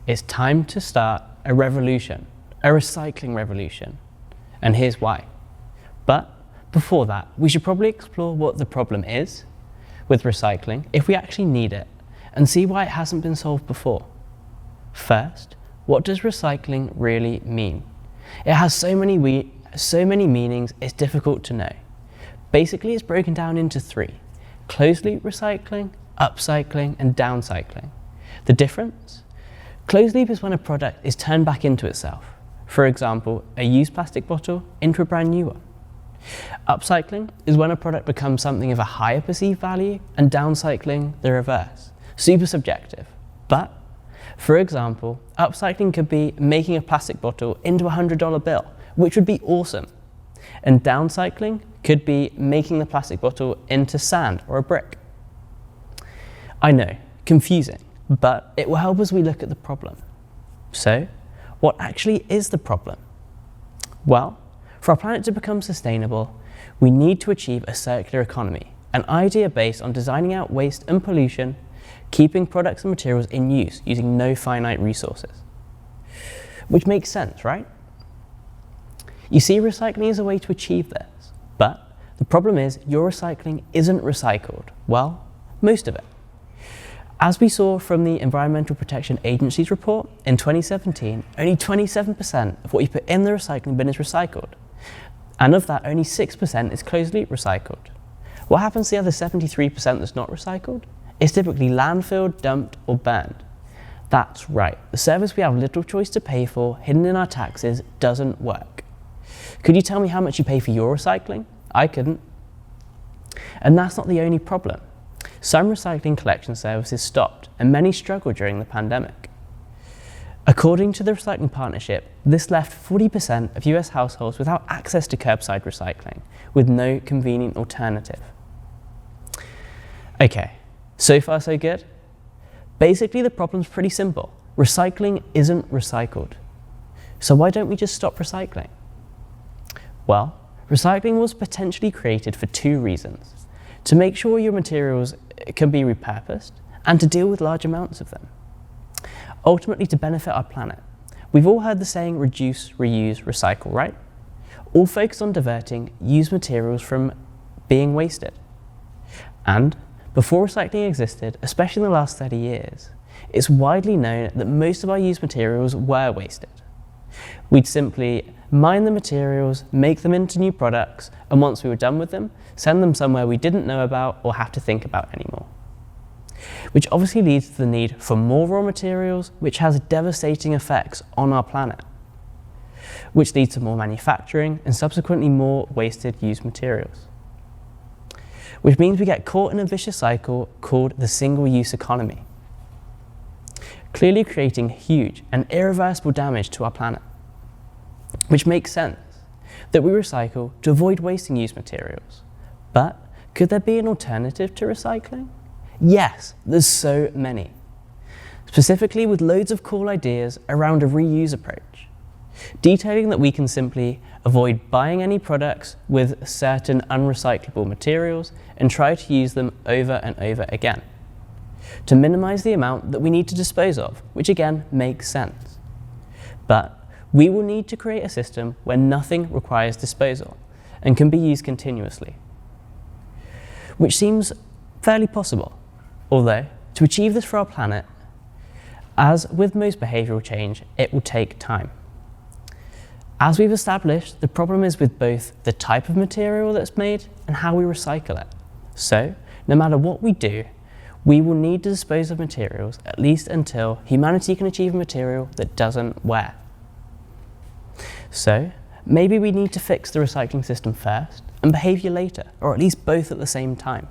It's time to start a revolution, a recycling revolution. And here's why. But before that, we should probably explore what the problem is with recycling, if we actually need it, and see why it hasn't been solved before. First, what does recycling really mean? It has so many meanings, it's difficult to know. Basically, it's broken down into three: closed-loop recycling, upcycling, and downcycling. The difference? Closed-loop is when a product is turned back into itself. For example, a used plastic bottle into a brand new one. Upcycling is when a product becomes something of a higher perceived value, and downcycling the reverse. Super subjective. But, for example, upcycling could be making a plastic bottle into a $100 bill, which would be awesome. And downcycling could be making the plastic bottle into sand or a brick. I know, confusing, but it will help as we look at the problem. So, what actually is the problem? Well, for our planet to become sustainable, we need to achieve a circular economy, an idea based on designing out waste and pollution, keeping products and materials in use using no finite resources. Which makes sense, right? You see, recycling is a way to achieve this, but the problem is your recycling isn't recycled. Well, most of it. As we saw from the Environmental Protection Agency's report in 2017, only 27% of what you put in the recycling bin is recycled. And of that, only 6% is closed-loop recycled. What happens to the other 73% that's not recycled? It's typically landfilled, dumped, or burned. That's right, the service we have little choice to pay for, hidden in our taxes, doesn't work. Could you tell me how much you pay for your recycling? I couldn't. And that's not the only problem. Some recycling collection services stopped, and many struggled during the pandemic. According to the Recycling Partnership, this left 40% of US households without access to curbside recycling, with no convenient alternative. Okay, so far so good? Basically, the problem's pretty simple. Recycling isn't recycled. So why don't we just stop recycling? Well, recycling was potentially created for two reasons: to make sure your materials can be repurposed, and to deal with large amounts of them. Ultimately, to benefit our planet. We've all heard the saying, reduce, reuse, recycle, right? All focused on diverting used materials from being wasted. And before recycling existed, especially in the last 30 years, it's widely known that most of our used materials were wasted. We'd simply mine the materials, make them into new products, and once we were done with them, send them somewhere we didn't know about or have to think about anymore. Which obviously leads to the need for more raw materials, which has devastating effects on our planet. Which leads to more manufacturing and subsequently more wasted used materials. Which means we get caught in a vicious cycle called the single-use economy, clearly creating huge and irreversible damage to our planet. Which makes sense that we recycle to avoid wasting used materials. But could there be an alternative to recycling? Yes, there's so many. Specifically with loads of cool ideas around a reuse approach, detailing that we can simply avoid buying any products with certain unrecyclable materials and try to use them over and over again, to minimize the amount that we need to dispose of, which again makes sense. But we will need to create a system where nothing requires disposal and can be used continuously, which seems fairly possible. Although, to achieve this for our planet, as with most behavioural change, it will take time. As we've established, the problem is with both the type of material that's made and how we recycle it. So, no matter what we do, we will need to dispose of materials at least until humanity can achieve a material that doesn't wear. So, maybe we need to fix the recycling system first and behaviour later, or at least both at the same time.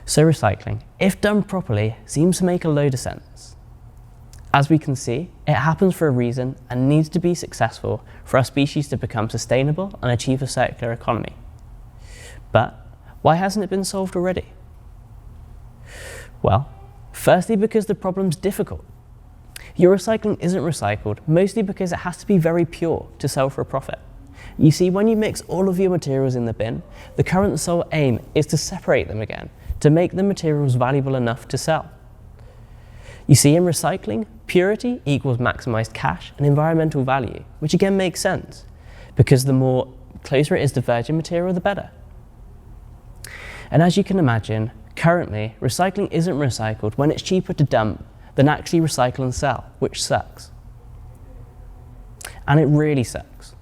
So recycling, if done properly, seems to make a load of sense. As we can see, it happens for a reason and needs to be successful for our species to become sustainable and achieve a circular economy. But why hasn't it been solved already? Well, firstly because the problem's difficult. Your recycling isn't recycled, mostly because it has to be very pure to sell for a profit. You see, when you mix all of your materials in the bin, the current sole aim is to separate them again, to make the materials valuable enough to sell. You see, in recycling, purity equals maximized cash and environmental value, which again makes sense, because the more closer it is to virgin material, the better. And as you can imagine, currently, recycling isn't recycled when it's cheaper to dump than actually recycle and sell, which sucks. And it really sucks.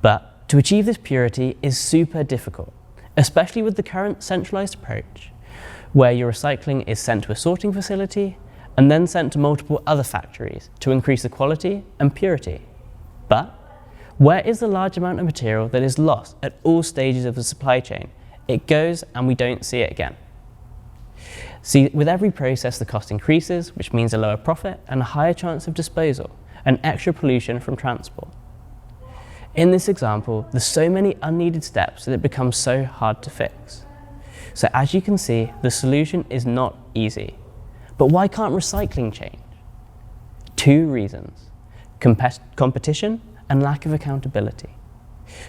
But to achieve this purity is super difficult, especially with the current centralized approach, where your recycling is sent to a sorting facility and then sent to multiple other factories to increase the quality and purity. But where is the large amount of material that is lost at all stages of the supply chain? It goes and we don't see it again. See, with every process the cost increases, which means a lower profit and a higher chance of disposal and extra pollution from transport. In this example, there's so many unneeded steps that it becomes so hard to fix. So as you can see, the solution is not easy. But why can't recycling change? 2 reasons: competition and lack of accountability.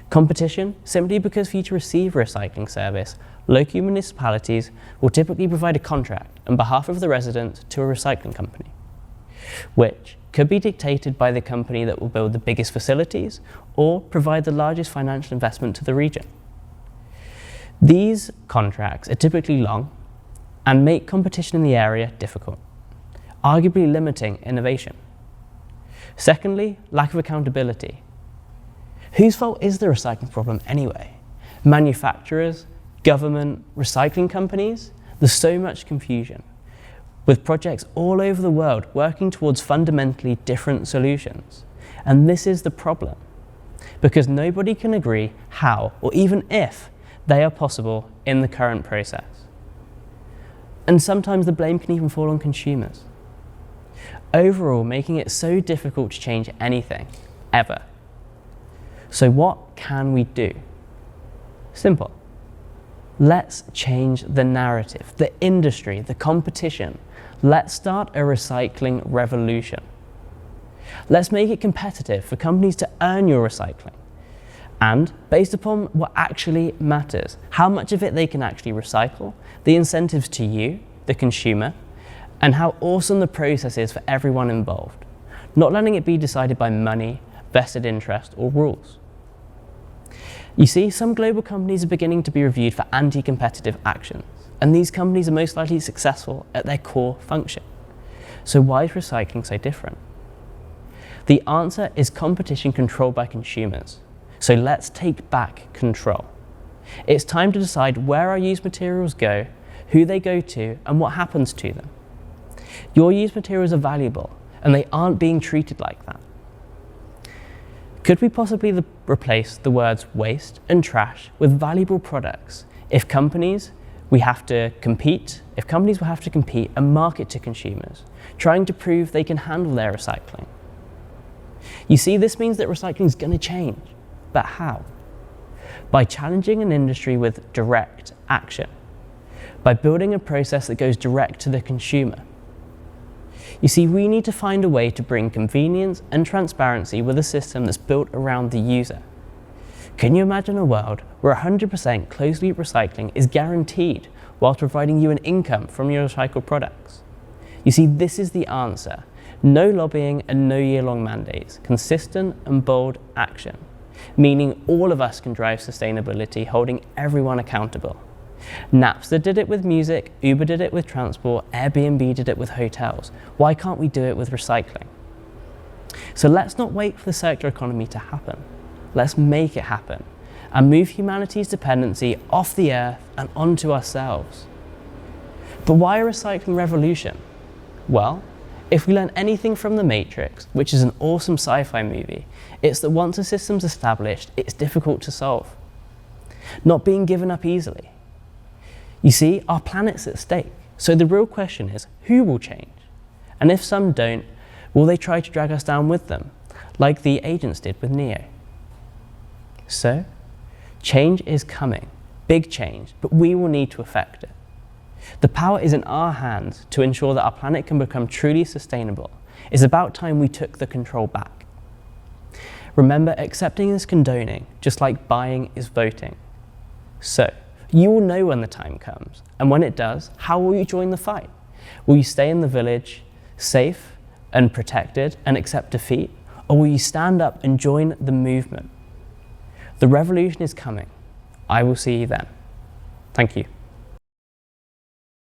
Competition, simply because for you to receive a recycling service, local municipalities will typically provide a contract on behalf of the residents to a recycling company, which could be dictated by the company that will build the biggest facilities or provide the largest financial investment to the region. These contracts are typically long and make competition in the area difficult, arguably limiting innovation. Secondly, lack of accountability. Whose fault is the recycling problem anyway? Manufacturers, government, recycling companies? There's so much confusion, with projects all over the world working towards fundamentally different solutions. And this is the problem, because nobody can agree how or even if they are possible in the current process. And sometimes the blame can even fall on consumers. Overall, making it so difficult to change anything, ever. So what can we do? Simple. Let's change the narrative, the industry, the competition. Let's start a recycling revolution. Let's make it competitive for companies to earn your recycling. And based upon what actually matters, how much of it they can actually recycle, the incentives to you, the consumer, and how awesome the process is for everyone involved, not letting it be decided by money, vested interest, or rules. You see, some global companies are beginning to be reviewed for anti-competitive actions, and these companies are most likely successful at their core function. So why is recycling so different? The answer is competition controlled by consumers. So let's take back control. It's time to decide where our used materials go, who they go to, and what happens to them. Your used materials are valuable, and they aren't being treated like that. Could we possibly replace the words waste and trash with valuable products if companies will have to compete and market to consumers, trying to prove they can handle their recycling? You see, this means that recycling is going to change. But how? By challenging an industry with direct action, by building a process that goes direct to the consumer. You see, we need to find a way to bring convenience and transparency with a system that's built around the user. Can you imagine a world where 100% closed-loop recycling is guaranteed whilst providing you an income from your recycled products? You see, this is the answer. No lobbying and no year-long mandates, consistent and bold action, meaning all of us can drive sustainability, holding everyone accountable. Napster did it with music, Uber did it with transport, Airbnb did it with hotels. Why can't we do it with recycling? So let's not wait for the circular economy to happen. Let's make it happen and move humanity's dependency off the earth and onto ourselves. But why a recycling revolution? Well, if we learn anything from The Matrix, which is an awesome sci-fi movie, it's that once a system's established, it's difficult to solve. Not being given up easily. You see, our planet's at stake. So the real question is, who will change? And if some don't, will they try to drag us down with them, like the agents did with Neo? So, change is coming, big change, but we will need to affect it. The power is in our hands to ensure that our planet can become truly sustainable. It's about time we took the control back. Remember, accepting is condoning, just like buying is voting. So, you will know when the time comes, and when it does, how will you join the fight? Will you stay in the village, safe and protected, and accept defeat? Or will you stand up and join the movement? The revolution is coming. I will see you then. Thank you.